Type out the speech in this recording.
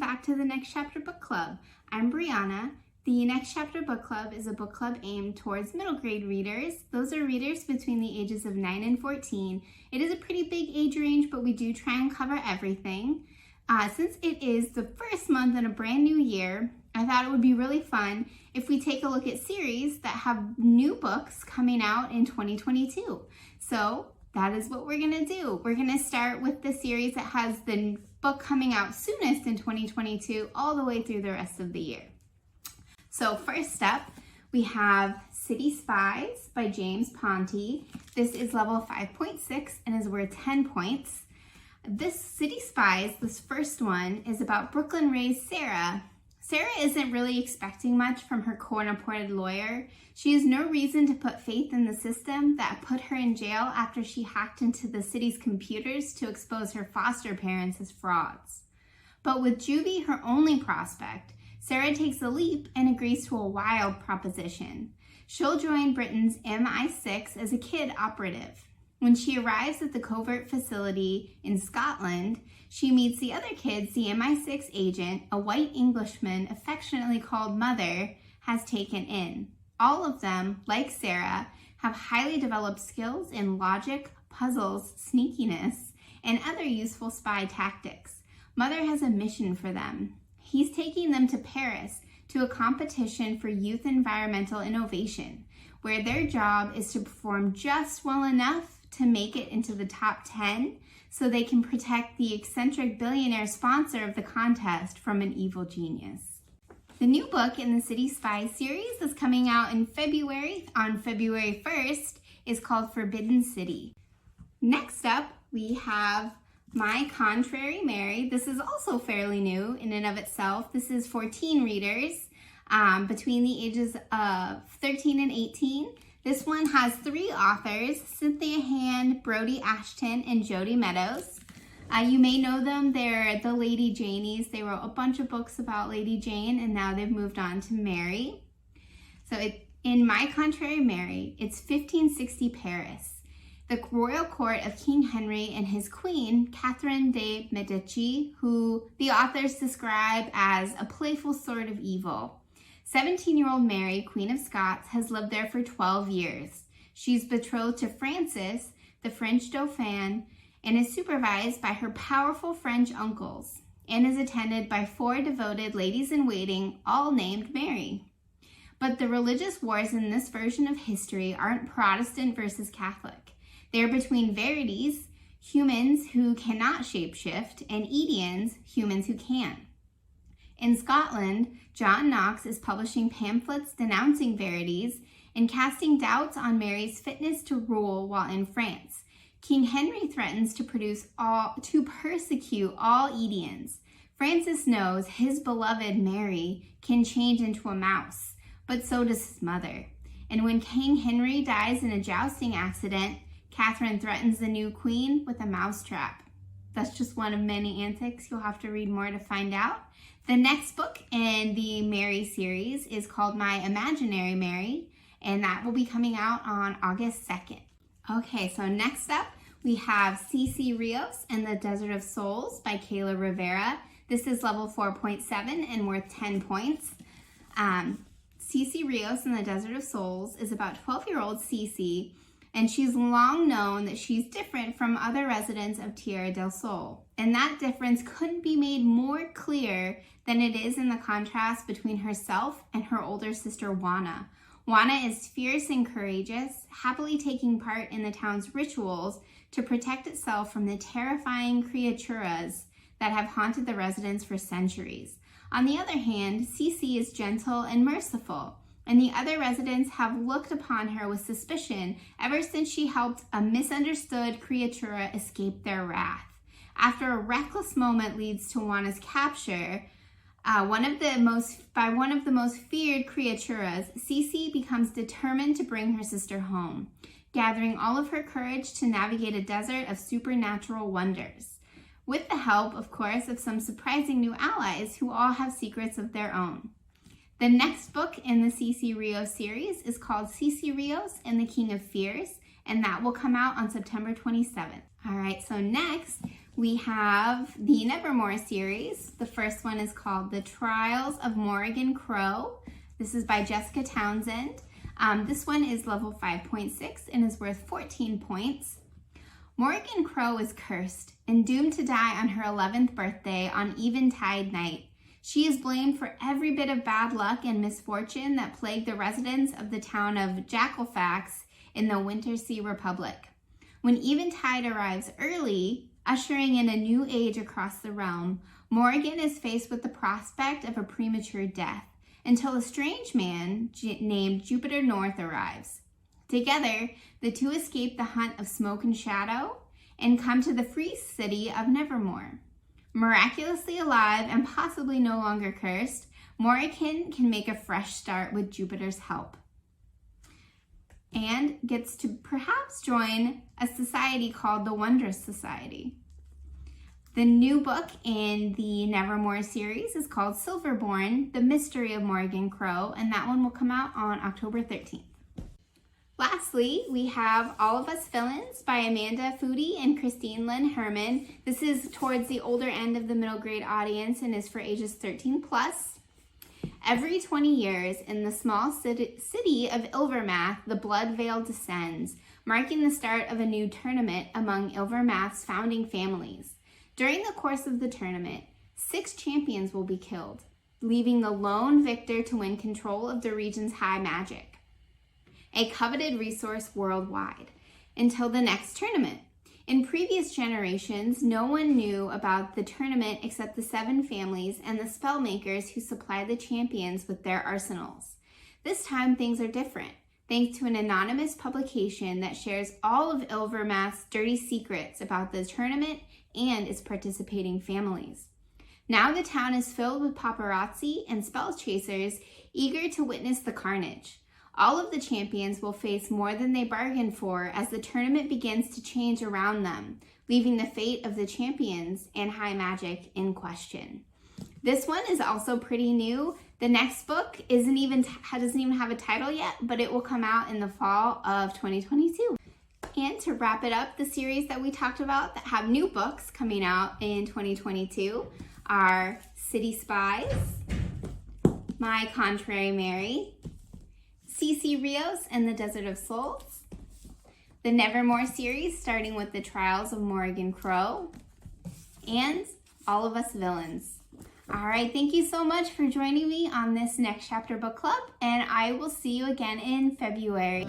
back to the Next Chapter Book Club. I'm Brianna. The Next Chapter Book Club is a book club aimed towards middle grade readers. Those are readers between the ages of 9 and 14. It is a pretty big age range, but we do try and cover everything. Since it is the first month in a brand new year, I thought it would be really fun if we take a look at series that have new books coming out in 2022. So that is what we're gonna do. We're gonna start with the series that has the book coming out soonest in 2022 all the way through the rest of the year. So first up, we have Spies by James Ponti. This is level 5.6 and is worth 10 points. This Spies, this first one, is about Brooklyn-raised Sarah. Sarah isn't really expecting much from her court-appointed lawyer. She has no reason to put faith in the system that put her in jail after she hacked into the city's computers to expose her foster parents as frauds. But with Jodi her only prospect, Sarah takes a leap and agrees to a wild proposition. She'll join Britain's MI6 as a kid operative. When she arrives at the covert facility in Scotland, she meets the other kids the MI6 agent, a white Englishman affectionately called Mother, has taken in. All of them, like Sarah, have highly developed skills in logic, puzzles, sneakiness, and other useful spy tactics. Mother has a mission for them. He's taking them to Paris to a competition for youth environmental innovation, where their job is to perform just well enough to make it into the top 10 so they can protect the eccentric billionaire sponsor of the contest from an evil genius. The new book in the Spies series that's coming out in February, on February 1st, is called Forbidden City. Next up, we have My Contrary Mary. This is also fairly new in and of itself. This is for teen readers between the ages of 13 and 18. This one has 3 authors, Cynthia, Brodi, Ashton, and Jodi Meadows. You may know them. They're the Lady Janies. They wrote a bunch of books about Lady Jane, and now they've moved on to Mary. So in My Contrary Mary, it's 1560 Paris. The royal court of King Henry and his queen, Catherine de' Medici, who the authors describe as a playful sort of evil. 17-year-old Mary, Queen of Scots, has lived there for 12 years. She's betrothed to Francis, the French Dauphin, and is supervised by her powerful French uncles, and is attended by 4 devoted ladies-in-waiting, all named Mary. But the religious wars in this version of history aren't Protestant versus Catholic. They're between verities, humans who cannot shapeshift, and Edians, humans who can. In Scotland, John Knox is publishing pamphlets denouncing verities and casting doubts on Mary's fitness to rule while in France. King Henry threatens to persecute all Edians. Francis knows his beloved Mary can change into a mouse, but so does his mother. And when King Henry dies in a jousting accident, Catherine threatens the new queen with a mousetrap. That's just one of many antics. You'll have to read more to find out. The next book in the Mary series is called My Imaginary Mary, and that will be coming out on August 2nd. Okay, so next up, we have Cecerios and the Desert of Souls by Kaela Rivera. This is level 4.7 and worth 10 points. Cecerios and the Desert of Souls is about 12-year-old Cece, and she's long known that she's different from other residents of Tierra del Sol. And that difference couldn't be made more clear than it is in the contrast between herself and her older sister Juana. Juana is fierce and courageous, happily taking part in the town's rituals to protect itself from the terrifying criaturas that have haunted the residents for centuries. On the other hand, Cece is gentle and merciful, and the other residents have looked upon her with suspicion ever since she helped a misunderstood creatura escape their wrath. After a reckless moment leads to Juana's capture, one of the most feared creaturas, Cece becomes determined to bring her sister home, gathering all of her courage to navigate a desert of supernatural wonders, with the help, of course, of some surprising new allies who all have secrets of their own. The next book in the Cecerios series is called Cecerios and the King of Fears, and that will come out on September 27th. All right, so next We have the Nevermore series. The first one is called The Trials of Morrigan Crow. This is by Jessica Townsend. This one is level 5.6 and is worth 14 points. Morrigan Crow is cursed and doomed to die on her 11th birthday on Eventide night. She is blamed for every bit of bad luck and misfortune that plagued the residents of the town of Jackalfax in the Wintersea Republic. When Eventide arrives early, ushering in a new age across the realm, Morrigan is faced with the prospect of a premature death until a strange man named Jupiter North arrives. Together, the two escape the hunt of smoke and shadow and come to the free city of Nevermore. Miraculously alive and possibly no longer cursed, Morrigan can make a fresh start with Jupiter's help and gets to perhaps join a society called the Wondrous Society. The new book in the Nevermore series is called Silverborn, The Mystery of Morrigan Crow, and that one will come out on October 13th. Lastly, we have All of Us Villains by Amanda Foody and Christine Lynn Herman. This is towards the older end of the middle grade audience and is for ages 13 plus. Every 20 years in the small city of Ilvermath, the Blood Veil descends, marking the start of a new tournament among Ilvermath's founding families. During the course of the tournament, 6 champions will be killed, leaving the lone victor to win control of the region's high magic, a coveted resource worldwide, until the next tournament. In previous generations, no one knew about the tournament except the 7 families and the spellmakers who supply the champions with their arsenals. This time, things are different, thanks to an anonymous publication that shares all of Ilvermath's dirty secrets about the tournament and its participating families. Now the town is filled with paparazzi and spell chasers eager to witness the carnage. All of the champions will face more than they bargained for as the tournament begins to change around them, leaving the fate of the champions and high magic in question. This one is also pretty new. The next book doesn't even have a title yet, but it will come out in the fall of 2022. And to wrap it up, the series that we talked about that have new books coming out in 2022 are Spies, My Contrary Mary, Cecerios and the Desert of Souls, the Nevermore series starting with the Trials of Morrigan Crow, and All of Us Villains. All right, thank you so much for joining me on this Next Chapter Book Club, and I will see you again in February.